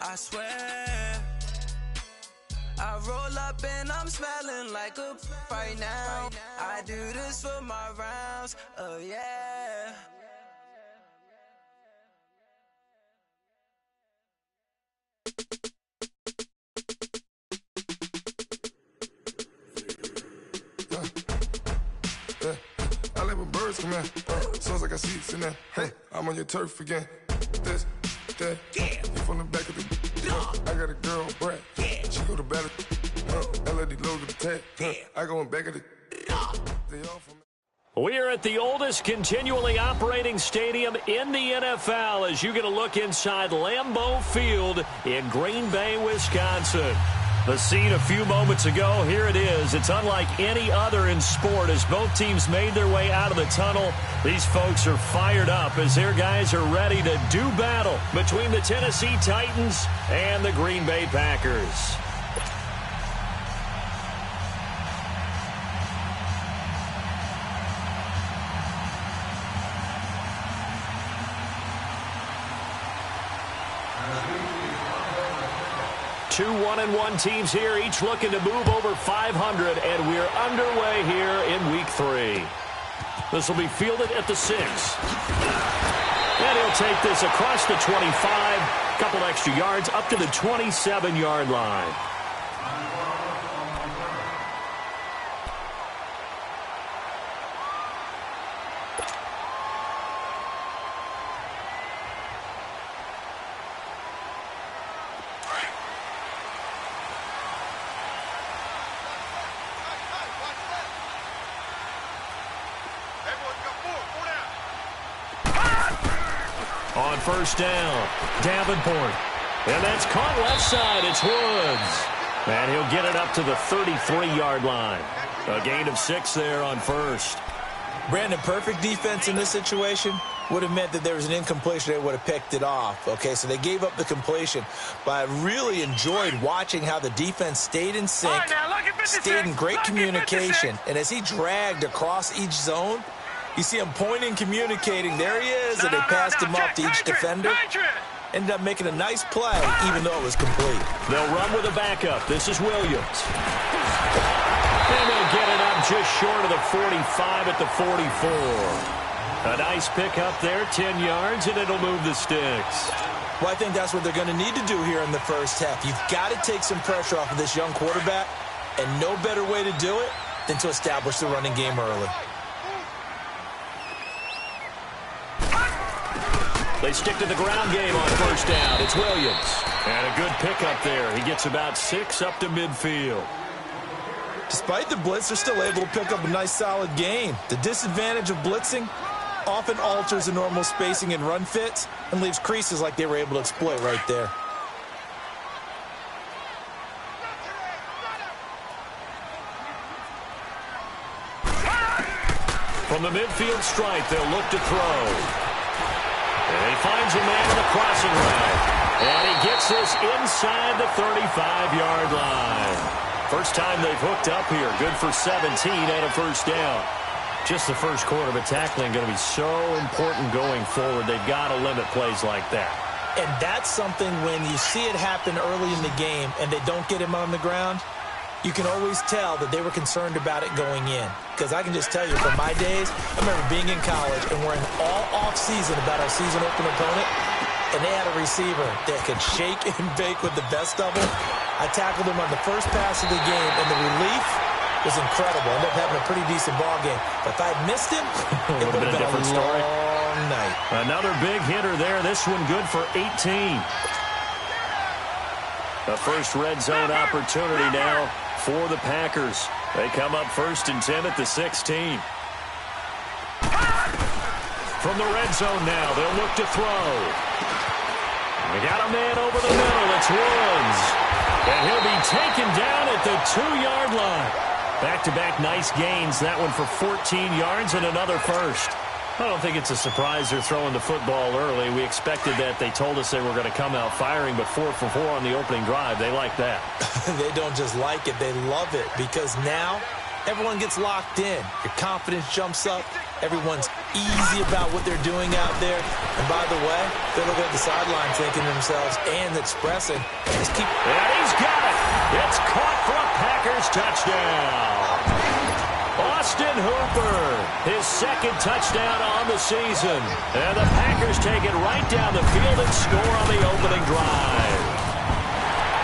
I swear. I roll up and I'm smelling like a right now. I do this for my rounds, oh yeah. I let my birds come in. Sounds like I see seats in there. Hey, I'm on your turf again. This, that, yeah. You from the back of the. I got a girl, Brad. Yeah. She go to battle. LED logo the tag. Yeah. I go in back of the. They all from. We are at the oldest continually operating stadium in the NFL as you get a look inside Lambeau Field in Green Bay, Wisconsin. The scene a few moments ago, here it is. It's unlike any other in sport as both teams made their way out of the tunnel. These folks are fired up as their guys are ready to do battle between the Tennessee Titans and the Green Bay Packers. Two 1-1 teams here, each looking to move over 500, and we're underway here in Week 3. This will be fielded at the 6. And he'll take this across the 25, couple extra yards, up to the 27-yard line. On first down, Davenport. And that's caught left side. It's Woods. And he'll get it up to the 33-yard line. A gain of 6 there on first. Brandon, perfect defense in this situation would have meant that there was an incompletion. They would have picked it off. Okay, so they gave up the completion. But I really enjoyed watching how the defense stayed in sync, stayed in great communication. And as he dragged across each zone, you see him pointing, communicating. There he is, and they passed him off to each defender. Ended up making a nice play, even though it was complete. They'll run with a backup. This is Williams. And they'll get it up just short of the 45 at the 44. A nice pickup there, 10 yards, and it'll move the sticks. Well, I think that's what they're going to need to do here in the first half. You've got to take some pressure off of this young quarterback, and no better way to do it than to establish the running game early. They stick to the ground game on first down. It's Williams. And a good pickup there. He gets about 6 up to midfield. Despite the blitz, they're still able to pick up a nice solid gain. The disadvantage of blitzing often alters the normal spacing and run fits and leaves creases like they were able to exploit right there. From the midfield stripe, they'll look to throw. And he finds a man on the crossing route. And he gets this inside the 35-yard line. First time they've hooked up here. Good for 17 and a first down. Just the first quarter, but tackling going to be so important going forward. They've got to limit plays like that. And that's something when you see it happen early in the game and they don't get him on the ground, you can always tell that they were concerned about it going in. Because I can just tell you, from my days, I remember being in college and worrying all off-season about our season opener opponent, and they had a receiver that could shake and bake with the best of them. I tackled him on the first pass of the game, and the relief was incredible. I ended up having a pretty decent ball game. But if I'd missed him, it would have been a different story. Long night. Another big hitter there. This one good for 18. The first red zone opportunity now for the Packers. They come up 1st and 10 at the 16. From the red zone now, they'll look to throw. They got a man over the middle. It's Woods. And he'll be taken down at the 2-yard line. Back-to-back nice gains. That one for 14 yards and another first. I don't think it's a surprise they're throwing the football early. We expected that. They told us they were going to come out firing, but 4 for 4 on the opening drive. They like that. They don't just like it. They love it because now everyone gets locked in. Your confidence jumps up. Everyone's easy about what they're doing out there. And by the way, they're looking at the sideline thinking to themselves and expressing, just keep... And he's got it. It's caught for a Packers touchdown. Austin Hooper, his second touchdown on the season. And the Packers take it right down the field and score on the opening drive.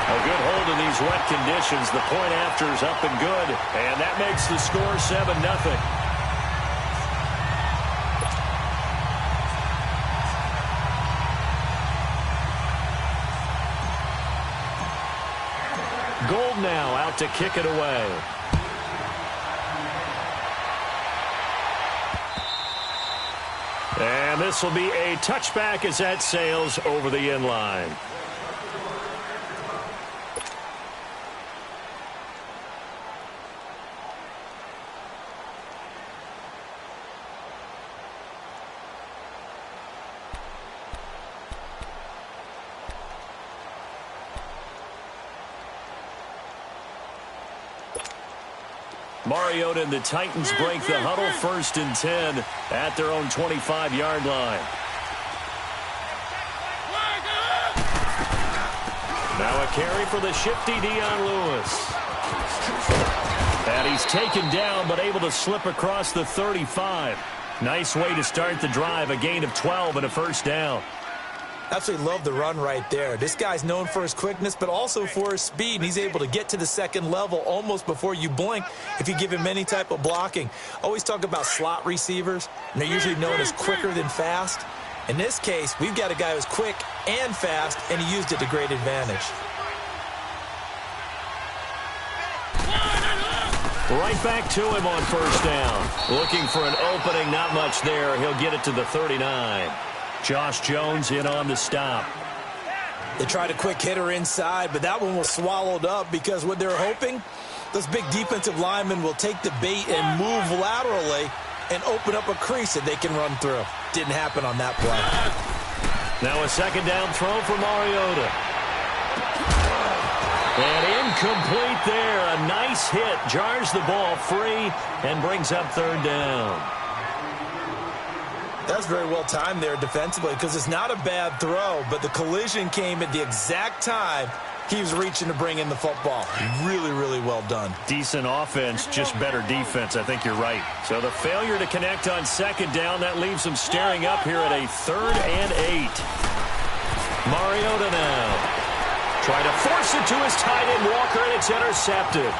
A good hold in these wet conditions. The point after is up and good. And that makes the score 7-0. Gold now out to kick it away. And this will be a touchback as that sails over the end line. Mariota and the Titans break the huddle, 1st and 10 at their own 25-yard line. Now a carry for the shifty Dion Lewis. And he's taken down but able to slip across the 35. Nice way to start the drive, a gain of 12 and a first down. Absolutely love the run right there. This guy's known for his quickness, but also for his speed. And he's able to get to the second level almost before you blink if you give him any type of blocking. Always talk about slot receivers, and they're usually known as quicker than fast. In this case, we've got a guy who's quick and fast, and he used it to great advantage. Right back to him on first down. Looking for an opening, not much there. He'll get it to the 39. Josh Jones in on the stop. They tried a quick hitter inside, but that one was swallowed up because what they're hoping, those big defensive linemen will take the bait and move laterally and open up a crease that they can run through. Didn't happen on that play. Now a second down throw for Mariota. And incomplete there. A nice hit. Jars the ball free and brings up 3rd down. That's very well timed there defensively because it's not a bad throw, but the collision came at the exact time he was reaching to bring in the football. Really, really well done. Decent offense, just better defense. I think you're right. So the failure to connect on second down, that leaves them staring up here at a 3rd and 8. Mariota now. Trying to force it to his tight end Walker, and it's intercepted.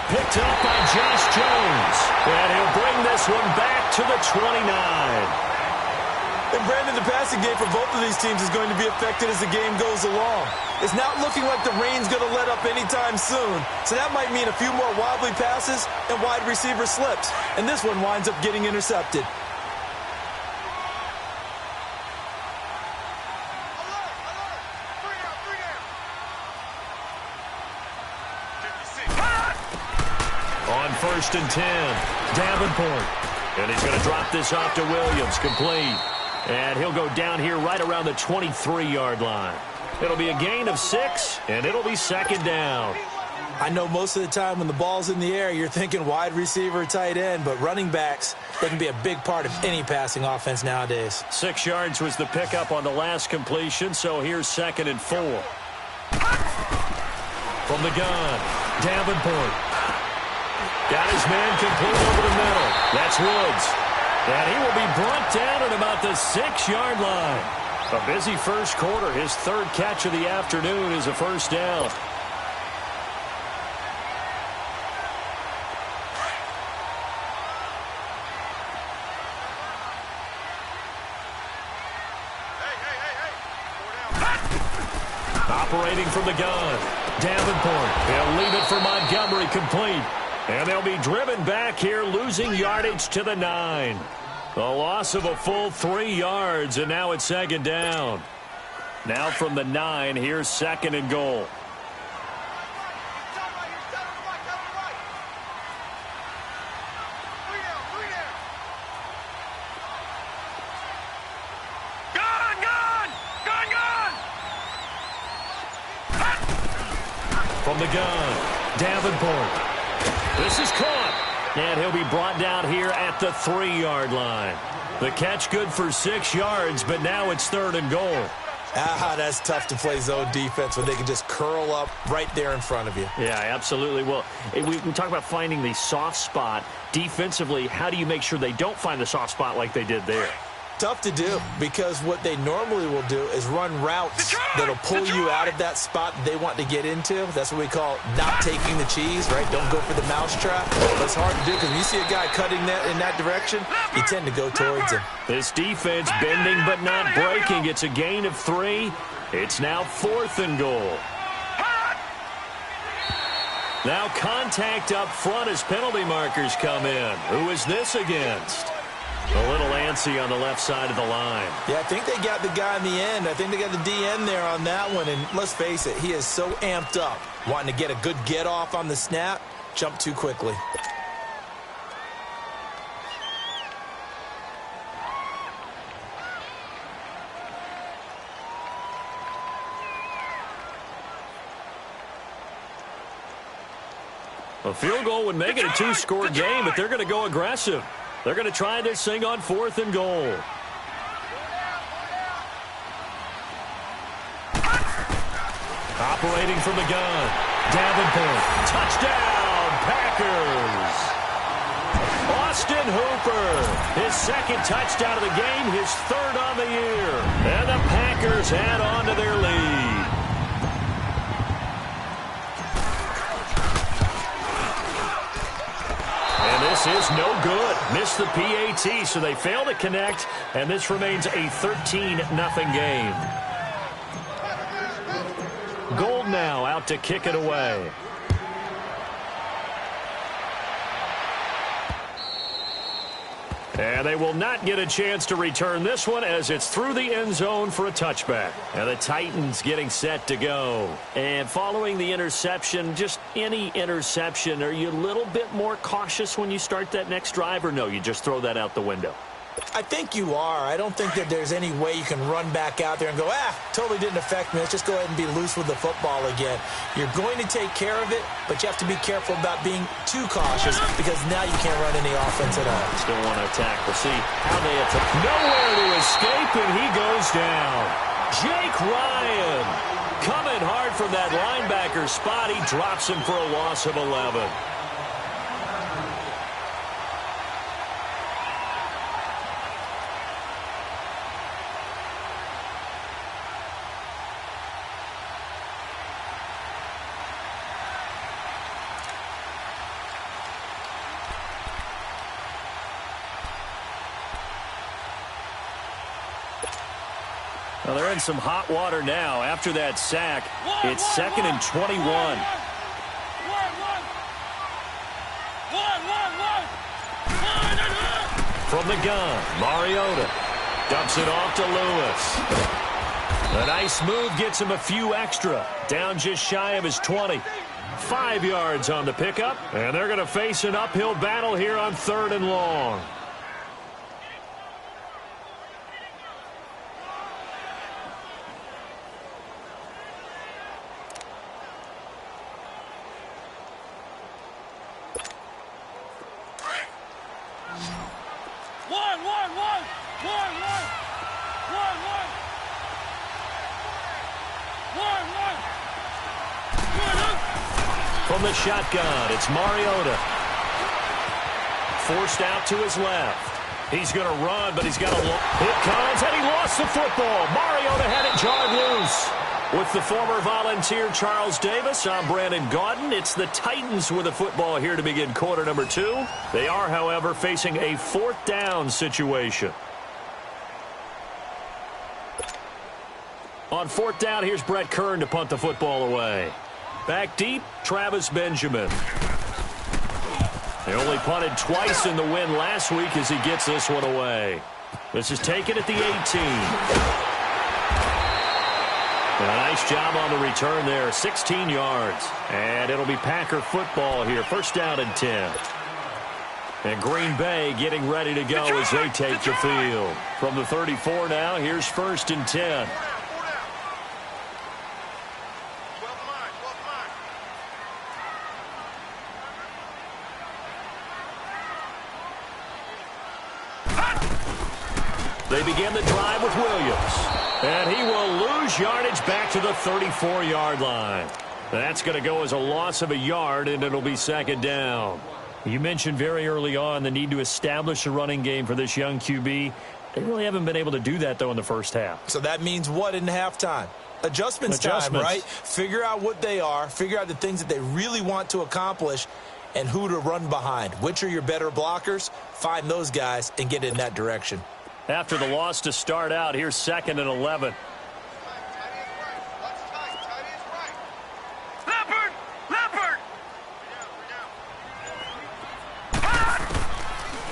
Picked up by Josh Jones. And he'll bring this one back to the 29. And Brandon, the passing game for both of these teams is going to be affected as the game goes along. It's not looking like the rain's going to let up anytime soon. So that might mean a few more wobbly passes and wide receiver slips. And this one winds up getting intercepted. On 1st and 10, Davenport. And he's going to drop this off to Williams, complete. And he'll go down here right around the 23-yard line. It'll be a gain of 6, and it'll be 2nd down. I know most of the time when the ball's in the air, you're thinking wide receiver, tight end, but running backs, they can be a big part of any passing offense nowadays. 6 yards was the pickup on the last completion, so here's 2nd and 4. From the gun, Davenport. Got his man complete over the middle. That's Woods. And he will be brought down at about the 6-yard line. A busy first quarter. His 3rd catch of the afternoon is a first down. Operating from the gun, Davenport. He'll leave it for Montgomery, complete. And they'll be driven back here, losing yardage to the 9. A loss of a full 3 yards, and now it's 2nd down. Now from the 9, here's 2nd and goal. From the gun, Davenport. This is caught. And he'll be brought down here at the 3-yard line. The catch good for 6 yards, but now it's 3rd and goal. That's tough to play zone defense when they can just curl up right there in front of you. Yeah, absolutely. Well, we talk about finding the soft spot. Defensively, how do you make sure they don't find the soft spot like they did there? Tough to do, because what they normally will do is run routes that'll pull you out of that spot that they want to get into. That's what we call not taking the cheese, right? Don't go for the mousetrap. But it's hard to do because when you see a guy cutting that in that direction, you tend to go towards him. This defense bending but not breaking. It's a gain of 3. It's now 4th and goal. Now contact up front as penalty markers come in. Who is this against? A little antsy on the left side of the line. Yeah, I think they got the guy in the end. I think they got the DN there on that one. And let's face it, he is so amped up, wanting to get a good get off on the snap, jump too quickly. A field goal would make it a 2-score game, but they're going to go aggressive. They're going to try this thing on 4th and goal. Operating from the gun. Davenport. Touchdown, Packers. Austin Hooper. His 2nd touchdown of the game, his 3rd on the year. And the Packers add on to their lead. And this is no good. Missed the PAT, so they fail to connect, and this remains a 13-0 game. Gold now out to kick it away. And they will not get a chance to return this one as it's through the end zone for a touchback. And the Titans getting set to go. And following the interception, just any interception, are you a little bit more cautious when you start that next drive, or no, you just throw that out the window? I think you are. I don't think that there's any way you can run back out there and go, totally didn't affect me. Let's just go ahead and be loose with the football again. You're going to take care of it, but you have to be careful about being too cautious because now you can't run any offense at all. Still want to attack. We'll see how they attack. Nowhere to escape, and he goes down. Jake Ryan coming hard from that linebacker spot. He drops him for a loss of 11. Well, they're in some hot water now after that sack. It's 2nd and 21. From the gun, Mariota dumps it off to Lewis. A nice move gets him a few extra. Down just shy of his 20. 5 yards on the pickup, and they're going to face an uphill battle here on 3rd and long. From the shotgun, it's Mariota. Forced out to his left. He's going to run, but he's got a hit comes, and he lost the football. Mariota had it jarred loose. With the former Volunteer Charles Davis, I'm Brandon Gaudin. It's the Titans with the football here to begin quarter number 2. They are, however, facing a 4th down situation. On 4th down, here's Brett Kern to punt the football away. Back deep, Travis Benjamin. They only punted twice in the win last week as he gets this one away. This is taken at the 18. A nice job on the return there, 16 yards. And it'll be Packer football here, 1st down and 10. And Green Bay getting ready to go as they take the field. From the 34 now, here's 1st and 10. They begin the drive with Williams. And he will lose yardage back to the 34-yard line. That's going to go as a loss of a yard, and it'll be second down. You mentioned very early on the need to establish a running game for this young QB. They really haven't been able to do that, though, in the first half. So that means what in halftime? Adjustments time, right? Figure out what they are, figure out the things that they really want to accomplish, and who to run behind. Which are your better blockers? Find those guys and get in that direction. After the loss to start out, here's 2nd and 11.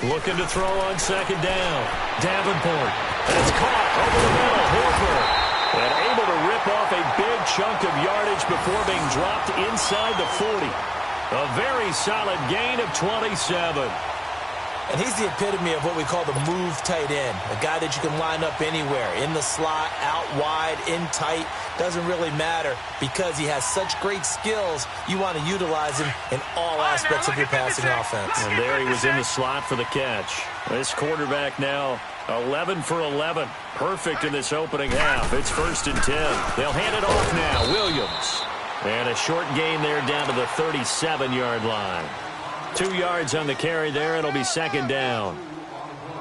Looking to throw on second down. Davenport. And it's caught over the middle. Hooper. And able to rip off a big chunk of yardage before being dropped inside the 40. A very solid gain of 27. And he's the epitome of what we call the move tight end. A guy that you can line up anywhere. In the slot, out wide, in tight. Doesn't really matter because he has such great skills. You want to utilize him in all aspects of your passing offense. And there he was in the slot for the catch. This quarterback now 11 for 11. Perfect in this opening half. It's 1st and 10. They'll hand it off now. Williams. And a short gain there down to the 37-yard line. 2 yards on the carry there. It'll be second down.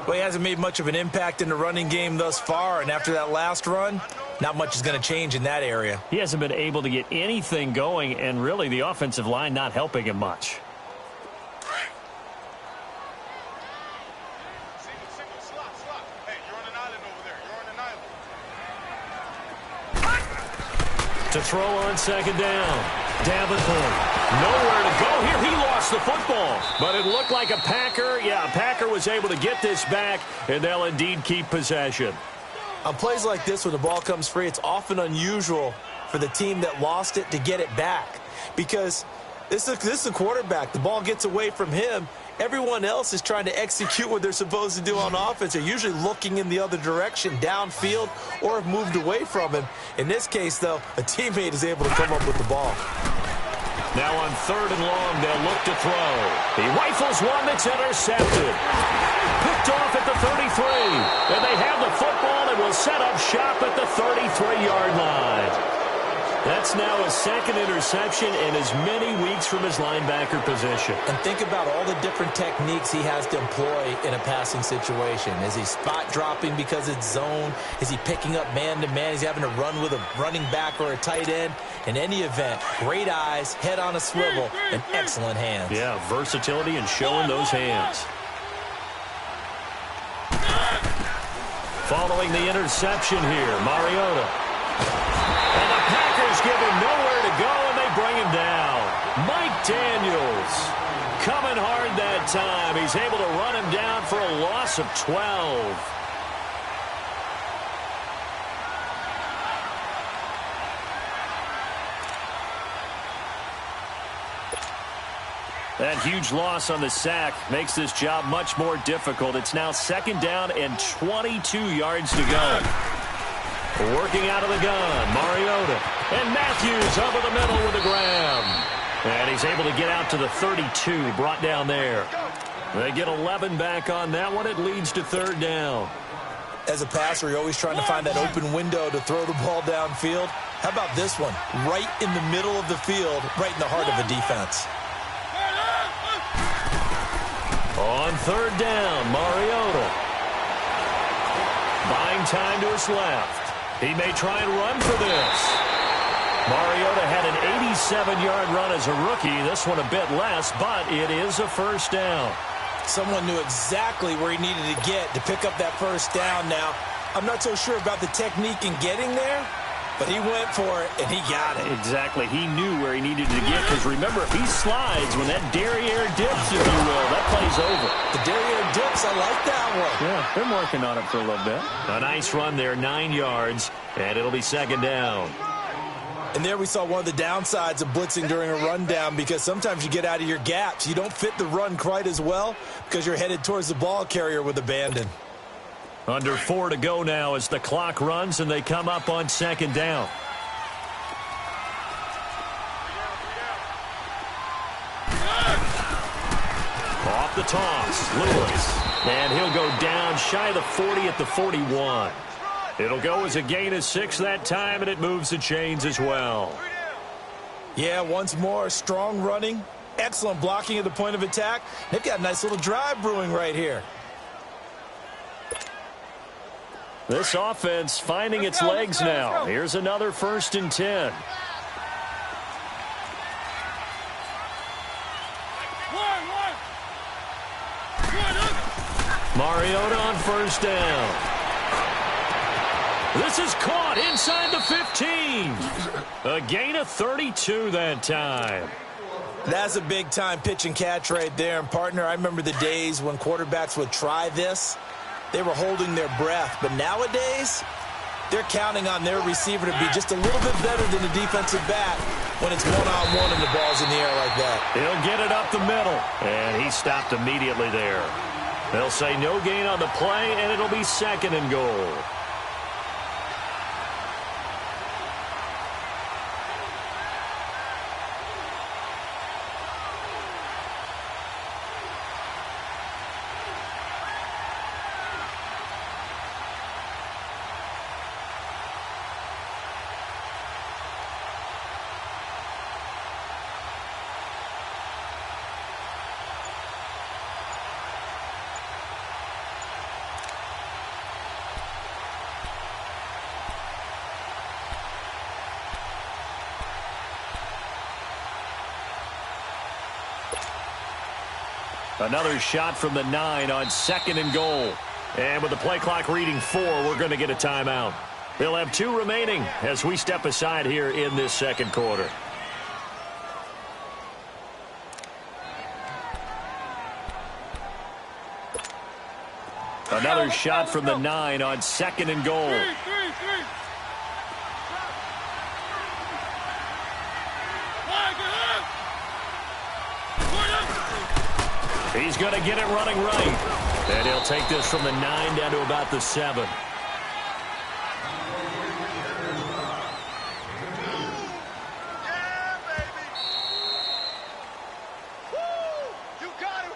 Well, he hasn't made much of an impact in the running game thus far, and after that last run, not much is going to change in that area. He hasn't been able to get anything going, and really the offensive line not helping him much. To throw on second down. Davenport. Nowhere to go here. He lost the football. But it looked like a Packer. Yeah, a Packer was able to get this back, and they'll indeed keep possession. On plays like this, when the ball comes free, it's often unusual for the team that lost it to get it back. Because this is the quarterback. The ball gets away from him. Everyone else is trying to execute what they're supposed to do on offense. They're usually looking in the other direction, downfield, or have moved away from him. In this case, though, a teammate is able to come up with the ball. Now on 3rd and long, they'll look to throw. He rifles one that's intercepted. Picked off at the 33. And they have the football and will set up shop at the 33-yard line. That's now a 2nd interception in as many weeks from his linebacker position. And think about all the different techniques he has to employ in a passing situation. Is he spot dropping because it's zone? Is he picking up man-to-man? Is he having to run with a running back or a tight end? In any event, great eyes, head on a swivel, and excellent hands. Yeah, versatility and showing those hands. Following the interception here, Mariota. And the Packers give him nowhere to go, and they bring him down. Mike Daniels coming hard that time. He's able to run him down for a loss of 12. That huge loss on the sack makes this job much more difficult. It's now 2nd down and 22 yards to go. Working out of the gun, Mariota. And Matthews over the middle with the grab. And he's able to get out to the 32, brought down there. They get 11 back on that one. It leads to 3rd down. As a passer, you're always trying to find that open window to throw the ball downfield. How about this one? Right in the middle of the field, right in the heart of a defense. On 3rd down, Mariota. Buying time to his left. He may try and run for this. Mariota had an 87-yard run as a rookie. This one a bit less, but it is a 1st down. Someone knew exactly where he needed to get to pick up that 1st down now. I'm not so sure about the technique in getting there, but he went for it, and he got it. Exactly. He knew where he needed to get, because remember, if he slides, when that derriere dips, if you will, that play's over. The derriere dips, I like that one. Yeah, they're working on it for a little bit. A nice run there, 9 yards, and it'll be 2nd down. And there we saw one of the downsides of blitzing during a rundown, because sometimes you get out of your gaps. You don't fit the run quite as well because you're headed towards the ball carrier with abandon. Under 4 to go now as the clock runs, and they come up on 2nd down. Off the toss, Lewis. And he'll go down shy of the 40 at the 41. It'll go as a gain of 6 that time, and it moves the chains as well. Yeah, once more, strong running, excellent blocking at the point of attack. They've got a nice little drive brewing right here. This offense finding its legs now. Here's another 1st and 10. Mariota on 1st down. This is caught inside the 15. A gain of 32 that time. That's a big-time pitch and catch right there. And, partner, I remember the days when quarterbacks would try this. They were holding their breath. But nowadays, they're counting on their receiver to be just a little bit better than the defensive back when it's one-on-one and the ball's in the air like that. He'll get it up the middle. And he stopped immediately there. They'll say no gain on the play, and it'll be 2nd and goal. Another shot from the 9 on 2nd and goal. And with the play clock reading 4, we're going to get a timeout. They'll have 2 remaining as we step aside here in this 2nd quarter. Another shot from the 9 on 2nd and goal. He's going to get it running right. And he'll take this from the 9 down to about the 7. Yeah, baby. Woo! You got it.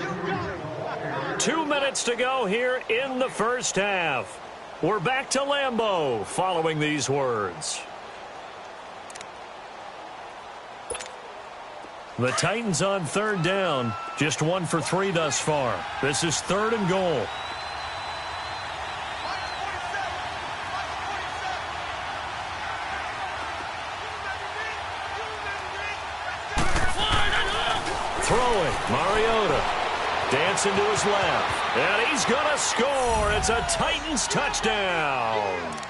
You got it. 2 minutes to go here in the 1st half. We're back to Lambeau following these words. The Titans on 3rd down. Just 1 for 3 thus far. This is 3rd and goal. Throwing, Mariota. Dancing to his left. And he's going to score. It's a Titans touchdown.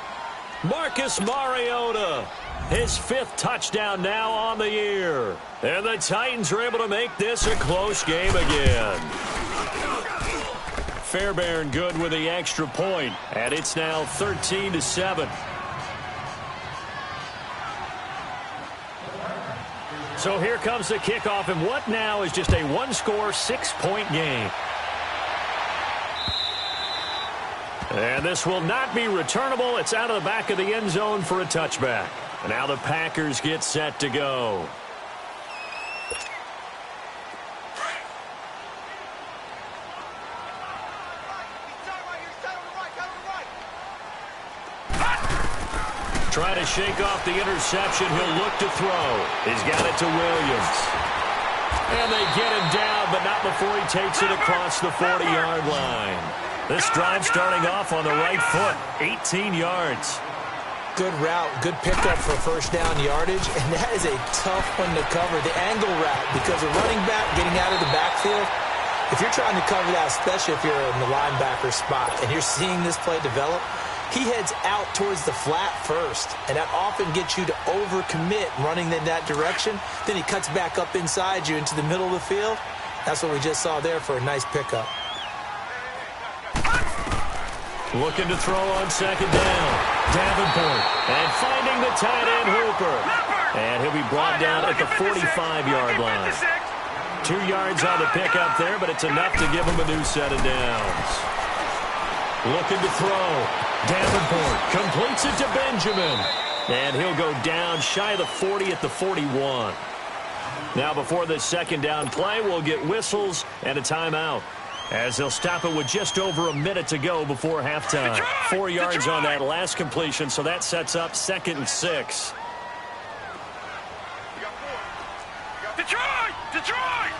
Marcus Mariota. His 5th touchdown now on the year. And the Titans are able to make this a close game again. Fairbairn good with the extra point. And it's now 13-7. So here comes the kickoff. And what now is just a 1-score, 6-point game. And this will not be returnable. It's out of the back of the end zone for a touchback. And now the Packers get set to go. Trying to shake off the interception. He'll look to throw. He's got it to Williams. And they get him down, but not before he takes it across the 40-yard line. This drive starting off on the right foot. 18 yards. Good route, good pickup for 1st down yardage, and that is a tough one to cover. The angle route, because a running back getting out of the backfield, if you're trying to cover that, especially if you're in the linebacker spot, and you're seeing this play develop, he heads out towards the flat first, and that often gets you to overcommit running in that direction. Then he cuts back up inside you into the middle of the field. That's what we just saw there for a nice pickup. Looking to throw on 2nd down. Davenport. And finding the tight end Hooper. And he'll be brought down at the 45-yard line. 2 yards on the pickup there, but it's enough to give him a new set of downs. Looking to throw. Davenport completes it to Benjamin. And he'll go down shy of the 40 at the 41. Now before this 2nd down play, we'll get whistles and a timeout. as they'll stop it with just over a minute to go before halftime. 4 yards on that last completion, so that sets up 2nd and 6. Detroit!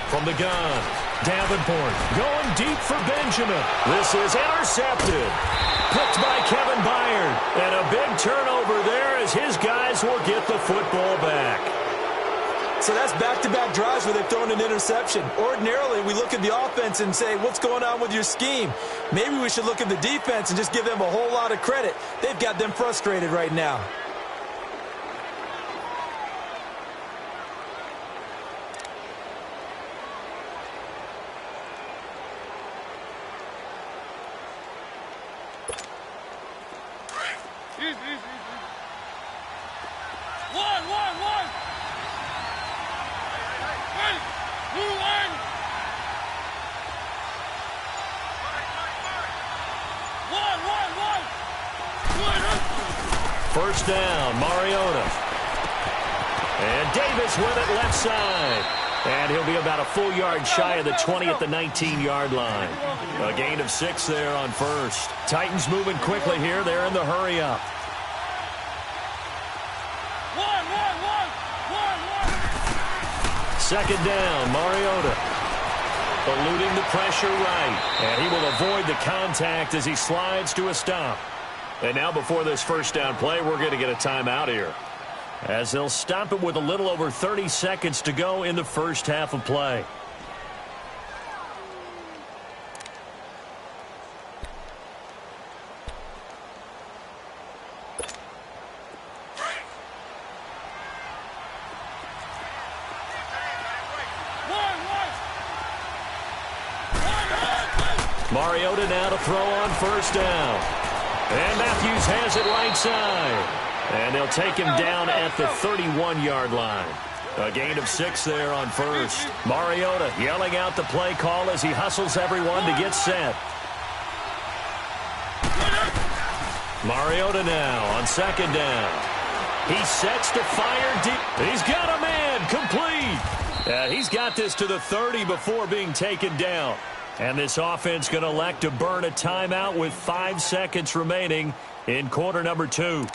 From the gun, Davenport going deep for Benjamin. This is intercepted. Picked by Kevin Byard. And a big turnover there as his guys will get the football back. So that's back-to-back drives where they've thrown an interception. Ordinarily, we look at the offense and say, what's going on with your scheme? Maybe we should look at the defense and just give them a whole lot of credit. They've got them frustrated right now. First down, Mariota. And Davis with it left side. And he'll be about a full yard shy of the 20 at the 19-yard line. A gain of 6 there on first. Titans moving quickly here. They're in the hurry-up. Second down, Mariota. Eluding the pressure right. And he will avoid the contact as he slides to a stop. And now before this first down play, we're going to get a timeout here, as they'll stop it with a little over 30 seconds to go in the first half of play. Mariota now to throw on first down. And Matthews has it right side. And they'll take him down at the 31-yard line. A gain of 6 there on first. Mariota yelling out the play call as he hustles everyone to get set. Mariota now on second down. He sets to fire deep. He's got a man complete. He's got this to the 30 before being taken down. And this offense going to elect to burn a timeout with 5 seconds remaining in quarter number 2.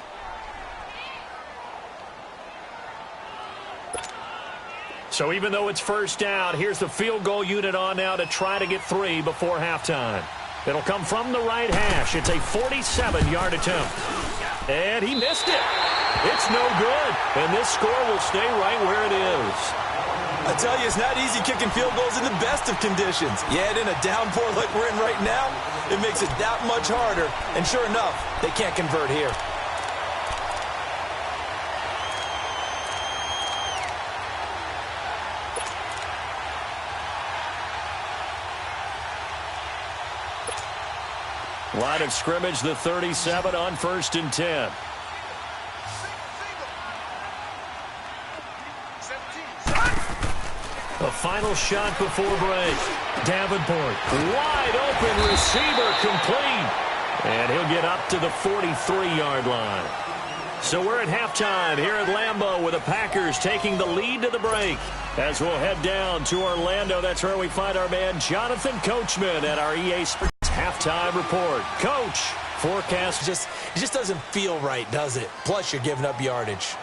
So even though it's first down, here's the field goal unit on now to try to get 3 before halftime. It'll come from the right hash. It's a 47-yard attempt. And he missed it. It's no good. And this score will stay right where it is. I tell you, it's not easy kicking field goals in the best of conditions. Yet in a downpour like we're in right now, it makes it that much harder. And sure enough, they can't convert here. Line of scrimmage, the 37 on 1st and 10. A final shot before break. Davenport, wide open receiver, complete. And he'll get up to the 43-yard line. So we're at halftime here at Lambeau with the Packers taking the lead to the break. As we'll head down to Orlando, that's where we find our man Jonathan Coachman at our EA Sports halftime report. Coach, forecast. It just doesn't feel right, does it? Plus, you're giving up yardage.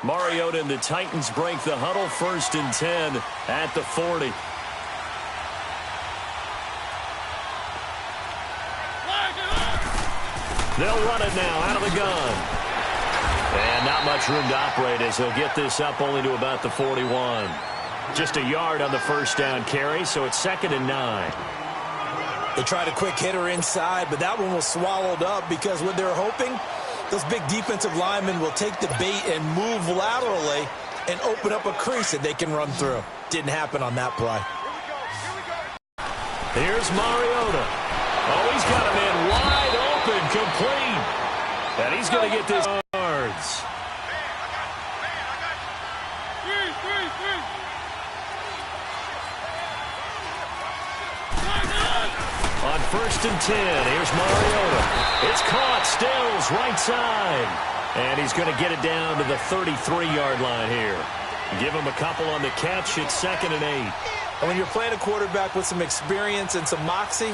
Mariota and the Titans break the huddle, 1st and 10 at the 40. They'll run it now out of the gun. And not much room to operate as he'll get this up only to about the 41. Just a yard on the first down carry, so it's 2nd and 9. They tried a quick hitter inside, but that one was swallowed up because what they're hoping, those big defensive linemen will take the bait and move laterally and open up a crease that they can run through. Didn't happen on that play. Here's Mariota. Oh, he's got a man wide open, complete. And he's going to get this yards. 1st and 10. Here's Mariota. It's caught. Stills right side. And he's going to get it down to the 33-yard line here. Give him a couple on the catch. It's 2nd and 8. And when you're playing a quarterback with some experience and some moxie,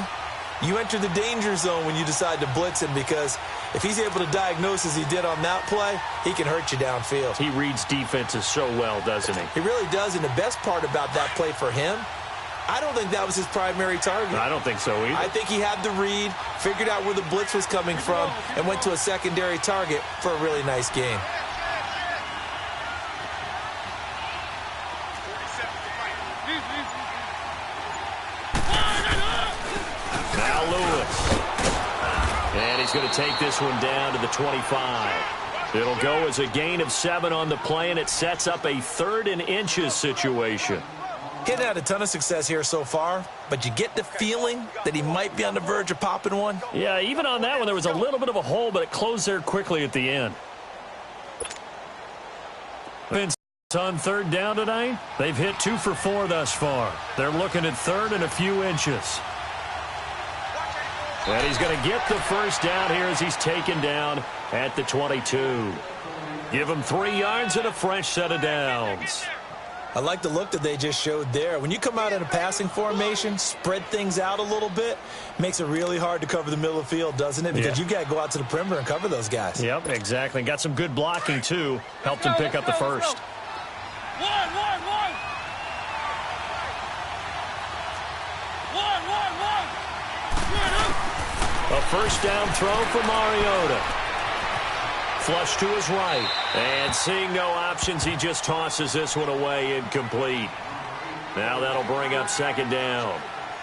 you enter the danger zone when you decide to blitz him, because if he's able to diagnose as he did on that play, he can hurt you downfield. He reads defenses so well, doesn't he? He really does, and the best part about that play for him, I don't think that was his primary target. I don't think so either. I think he had the read, figured out where the blitz was coming from, and went to a secondary target for a really nice game. Now Lewis. And he's going to take this one down to the 25. It'll go as a gain of 7 on the play, and it sets up a 3rd and inches situation. He hadn't had a ton of success here so far, but you get the feeling that he might be on the verge of popping one. Yeah, even on that one, there was a little bit of a hole, but it closed there quickly at the end. Vince on 3rd down tonight. They've hit 2 for 4 thus far. They're looking at 3rd and a few inches. And he's going to get the 1st down here as he's taken down at the 22. Give him 3 yards and a fresh set of downs. I like the look that they just showed there. When you come out in a passing formation, spread things out a little bit, makes it really hard to cover the middle of the field, doesn't it? Because you've got to go out to the perimeter and cover those guys. Yep, exactly. Got some good blocking, too. Helped him pick up the 1st. A 1st down throw for Mariota. Flush to his right. And seeing no options, he just tosses this one away, incomplete. Now that'll bring up 2nd down.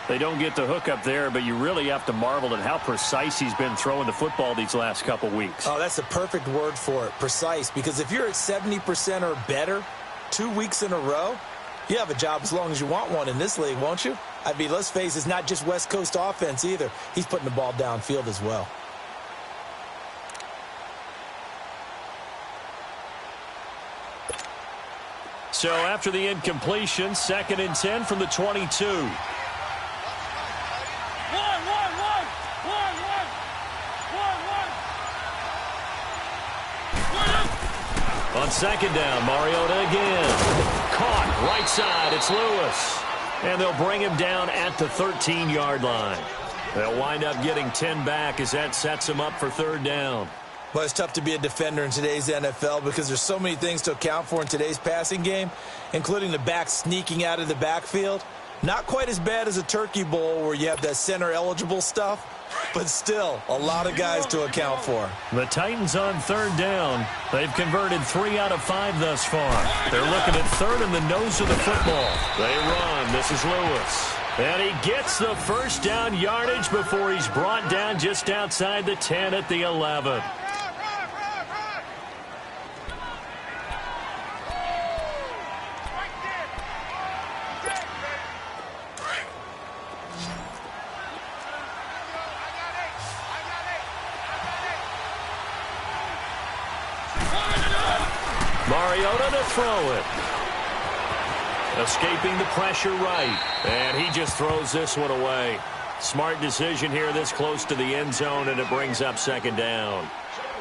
They don't get the hook up there, but you really have to marvel at how precise he's been throwing the football these last couple weeks. Oh, that's the perfect word for it, precise. Because if you're at 70% or better 2 weeks in a row, you have a job as long as you want one in this league, won't you? I mean, let's face it, it's not just West Coast offense either. He's putting the ball downfield as well. So after the incompletion, 2nd and 10 from the 22. On 2nd down, Mariota again. Caught, right side, it's Lewis. And they'll bring him down at the 13-yard line. They'll wind up getting 10 back as that sets him up for 3rd down. Well, it's tough to be a defender in today's NFL because there's so many things to account for in today's passing game, including the back sneaking out of the backfield. Not quite as bad as a turkey bowl where you have that center-eligible stuff, but still a lot of guys to account for. The Titans on 3rd down. They've converted 3 out of 5 thus far. They're looking at 3rd in the nose of the football. They run. This is Lewis. And he gets the 1st down yardage before he's brought down just outside the 10 at the 11. Mariota to throw it. Escaping the pressure right. And he just throws this one away. Smart decision here this close to the end zone, and it brings up 2nd down.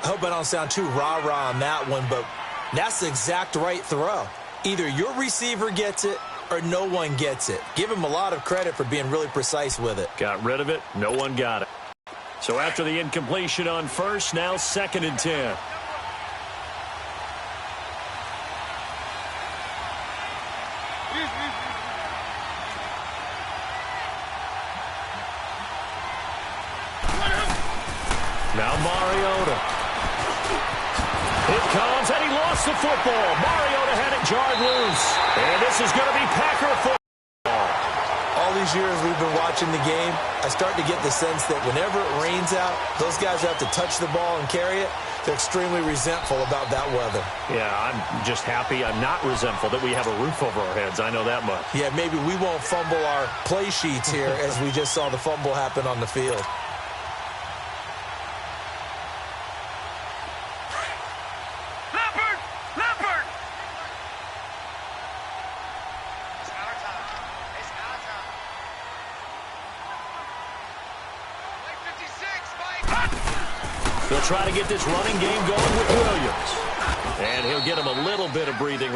I hope I don't sound too rah-rah on that one, but that's the exact right throw. Either your receiver gets it or no one gets it. Give him a lot of credit for being really precise with it. Got rid of it. No one got it. So after the incompletion on 1st, now 2nd and 10. Now Mariota. It comes, and he lost the football. Mariota had it jarred loose. And this is going to be Packer football. All these years we've been watching the game, I start to get the sense that whenever it rains out, those guys have to touch the ball and carry it. They're extremely resentful about that weather. Yeah, I'm just happy I'm not resentful that we have a roof over our heads. I know that much. Yeah, maybe we won't fumble our play sheets here as we just saw the fumble happen on the field. try to get this running game going with Williams. And he'll get him a little bit of breathing room.